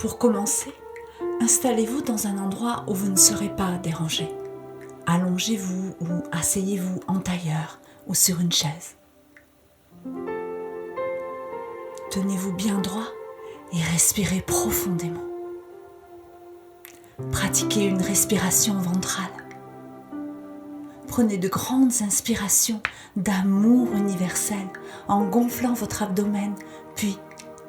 Pour commencer, installez-vous dans un endroit où vous ne serez pas dérangé. Allongez-vous ou asseyez-vous en tailleur ou sur une chaise. Tenez-vous bien droit et respirez profondément. Pratiquez une respiration ventrale. Prenez de grandes inspirations d'amour universel en gonflant votre abdomen, puis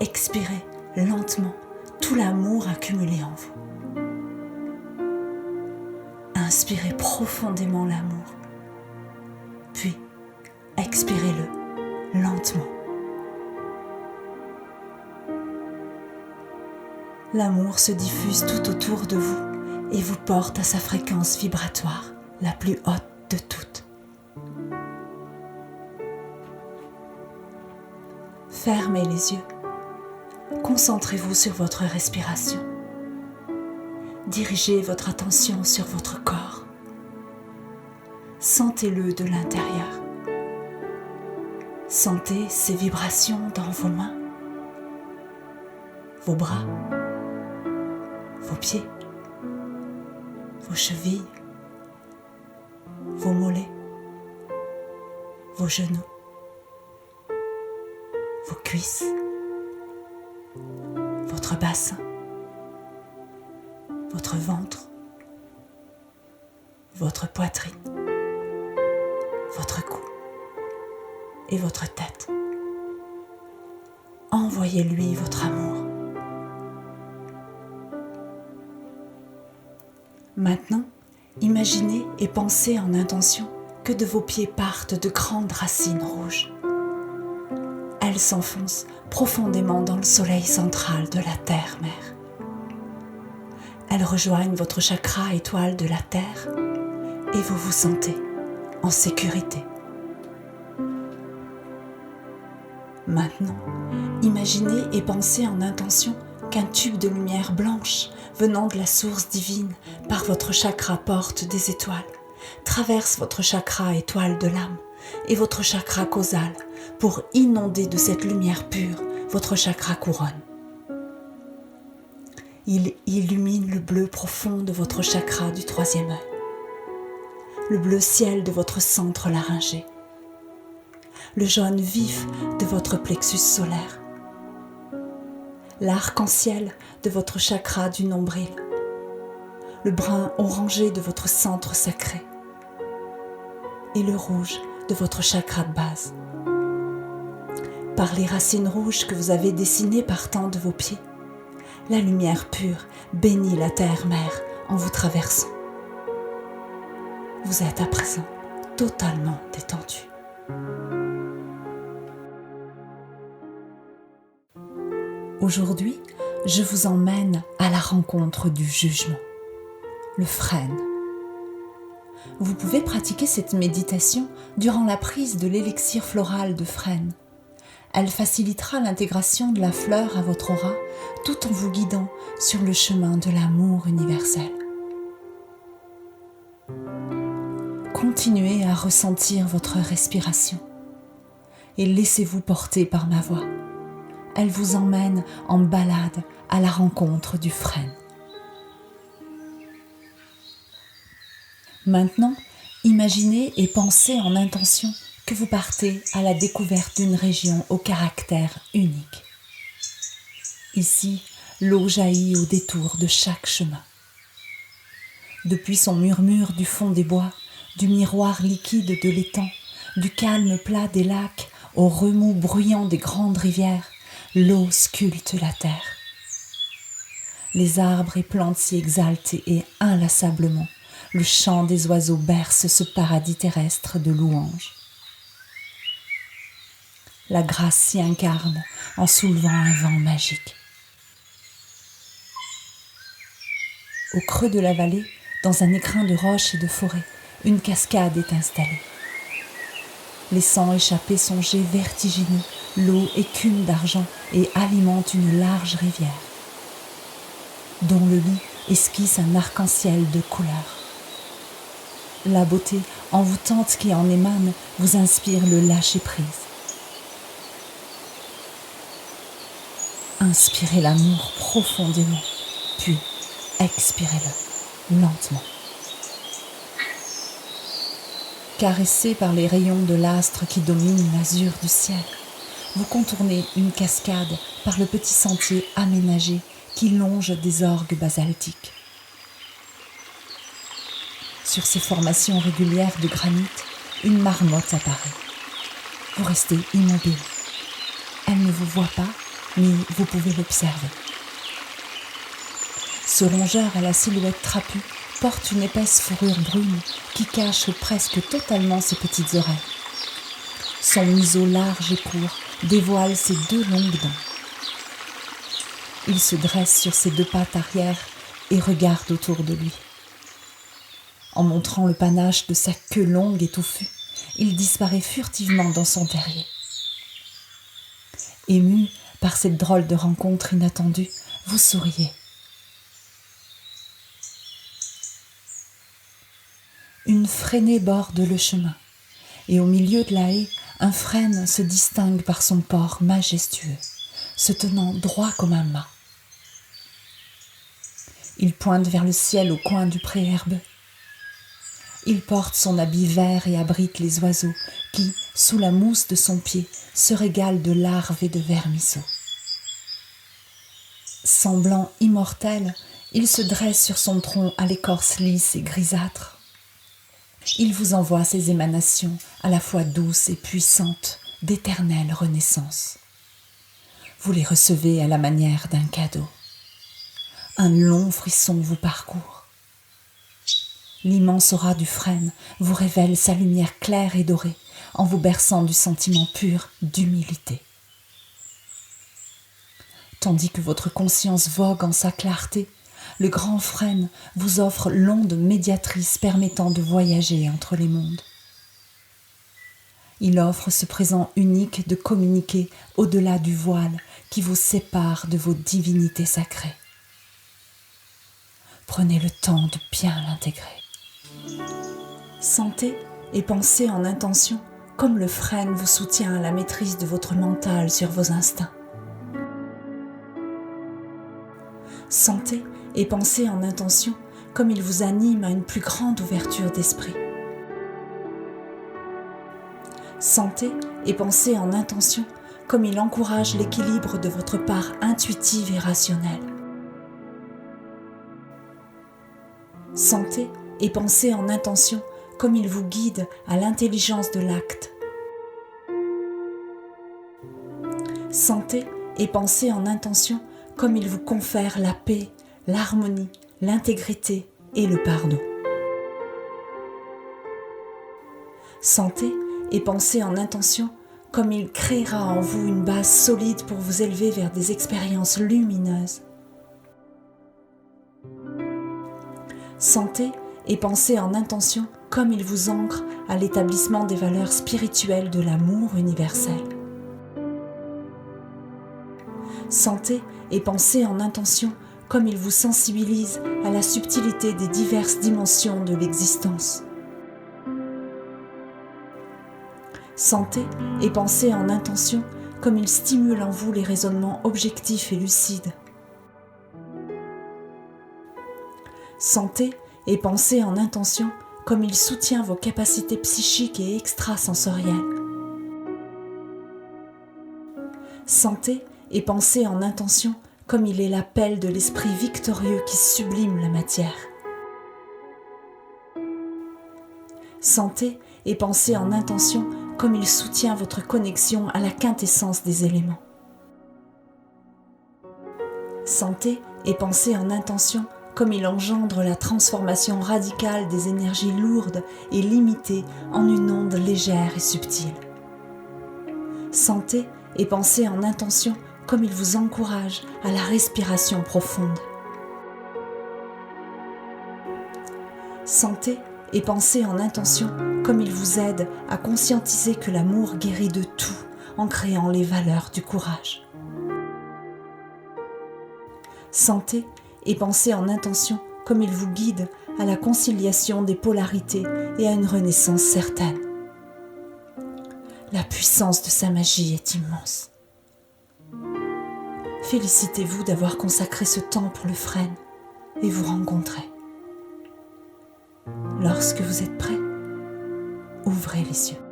expirez lentement tout l'amour accumulé en vous. Inspirez profondément l'amour, puis expirez-le lentement. L'amour se diffuse tout autour de vous et vous porte à sa fréquence vibratoire, la plus haute de toutes. Fermez les yeux. Concentrez-vous sur votre respiration. Dirigez votre attention sur votre corps. Sentez-le de l'intérieur. Sentez ces vibrations dans vos mains, vos bras, vos pieds, vos chevilles, vos mollets, vos genoux, vos cuisses, votre bassin, votre ventre, votre poitrine, votre cou et votre tête. Envoyez-lui votre amour. Maintenant, imaginez et pensez en intention que de vos pieds partent de grandes racines rouges. Elles s'enfoncent profondément dans le soleil central de la terre-mère. Elles rejoignent votre chakra étoile de la terre et vous vous sentez en sécurité. Maintenant, imaginez et pensez en intention qu'un tube de lumière blanche venant de la source divine par votre chakra porte des étoiles, traverse votre chakra étoile de l'âme et votre chakra causal pour inonder de cette lumière pure votre chakra couronne. Il illumine le bleu profond de votre chakra du troisième œil, le bleu ciel de votre centre laryngé, le jaune vif de votre plexus solaire, l'arc-en-ciel de votre chakra du nombril, le brun orangé de votre centre sacré et le rouge de votre chakra de base. Par les racines rouges que vous avez dessinées partant de vos pieds, la lumière pure bénit la terre-mère en vous traversant. Vous êtes à présent totalement détendu. Aujourd'hui, je vous emmène à la rencontre du jugement, le frêne. Vous pouvez pratiquer cette méditation durant la prise de l'élixir floral de frêne. Elle facilitera l'intégration de la fleur à votre aura tout en vous guidant sur le chemin de l'amour universel. Continuez à ressentir votre respiration et laissez-vous porter par ma voix. Elle vous emmène en balade à la rencontre du frêne. Maintenant, imaginez et pensez en intention que vous partez à la découverte d'une région au caractère unique. Ici, l'eau jaillit au détour de chaque chemin. Depuis son murmure du fond des bois, du miroir liquide de l'étang, du calme plat des lacs au remous bruyant des grandes rivières, l'eau sculpte la terre. Les arbres et plantes s'y exaltent et inlassablement, le chant des oiseaux berce ce paradis terrestre de louanges. La grâce s'y incarne en soulevant un vent magique. Au creux de la vallée, dans un écrin de roches et de forêts, une cascade est installée. Laissant échapper son jet vertigineux, l'eau écume d'argent et alimente une large rivière, dont le lit esquisse un arc-en-ciel de couleurs. La beauté envoûtante qui en émane vous inspire le lâcher-prise. Inspirez l'amour profondément, puis expirez-le lentement. Caressé par les rayons de l'astre qui domine l'azur du ciel, vous contournez une cascade par le petit sentier aménagé qui longe des orgues basaltiques. Sur ces formations régulières de granit, une marmotte apparaît. Vous restez immobile. Elle ne vous voit pas, mais vous pouvez l'observer. Ce rongeur à la silhouette trapue porte une épaisse fourrure brune qui cache presque totalement ses petites oreilles. Son museau large et court dévoile ses 2 longues dents. Il se dresse sur ses 2 pattes arrière et regarde autour de lui. En montrant le panache de sa queue longue et touffue, il disparaît furtivement dans son terrier. Ému par cette drôle de rencontre inattendue, vous souriez. Une frênée borde le chemin, et au milieu de la haie, un frêne se distingue par son port majestueux, se tenant droit comme un mât. Il pointe vers le ciel au coin du pré herbeux. Il porte son habit vert et abrite les oiseaux qui, sous la mousse de son pied, se régalent de larves et de vermisseaux. Semblant immortel, il se dresse sur son tronc à l'écorce lisse et grisâtre. Il vous envoie ses émanations à la fois douces et puissantes, d'éternelle renaissance. Vous les recevez à la manière d'un cadeau. Un long frisson vous parcourt. L'immense aura du frêne vous révèle sa lumière claire et dorée en vous berçant du sentiment pur d'humilité. Tandis que votre conscience vogue en sa clarté, le grand frêne vous offre l'onde médiatrice permettant de voyager entre les mondes. Il offre ce présent unique de communiquer au-delà du voile qui vous sépare de vos divinités sacrées. Prenez le temps de bien l'intégrer. Sentez et pensez en intention comme le frêne vous soutient à la maîtrise de votre mental sur vos instincts. Sentez et pensez en intention comme il vous anime à une plus grande ouverture d'esprit. Sentez et pensez en intention comme il encourage l'équilibre de votre part intuitive et rationnelle. Sentez et pensez en intention comme il vous guide à l'intelligence de l'acte. Sentez et pensez en intention comme il vous confère la paix, l'harmonie, l'intégrité et le pardon. Sentez et pensez en intention comme il créera en vous une base solide pour vous élever vers des expériences lumineuses. Sentez et pensez en intention comme il vous ancre à l'établissement des valeurs spirituelles de l'amour universel. Sentez et pensez en intention comme il vous sensibilise à la subtilité des diverses dimensions de l'existence. Sentez et pensez en intention comme il stimule en vous les raisonnements objectifs et lucides. Sentez et pensez en intention comme il soutient vos capacités psychiques et extrasensorielles. Sentez et pensez en intention comme il est l'appel de l'esprit victorieux qui sublime la matière. Sentez et pensez en intention comme il soutient votre connexion à la quintessence des éléments. Sentez et pensez en intention comme il engendre la transformation radicale des énergies lourdes et limitées en une onde légère et subtile. Sentez et pensez en intention comme il vous encourage à la respiration profonde. Sentez et pensez en intention comme il vous aide à conscientiser que l'amour guérit de tout en créant les valeurs du courage. Sentez et pensez en intention comme il vous guide à la conciliation des polarités et à une renaissance certaine. La puissance de sa magie est immense. Félicitez-vous d'avoir consacré ce temps pour le frêne et vous rencontrez. Lorsque vous êtes prêt, ouvrez les yeux.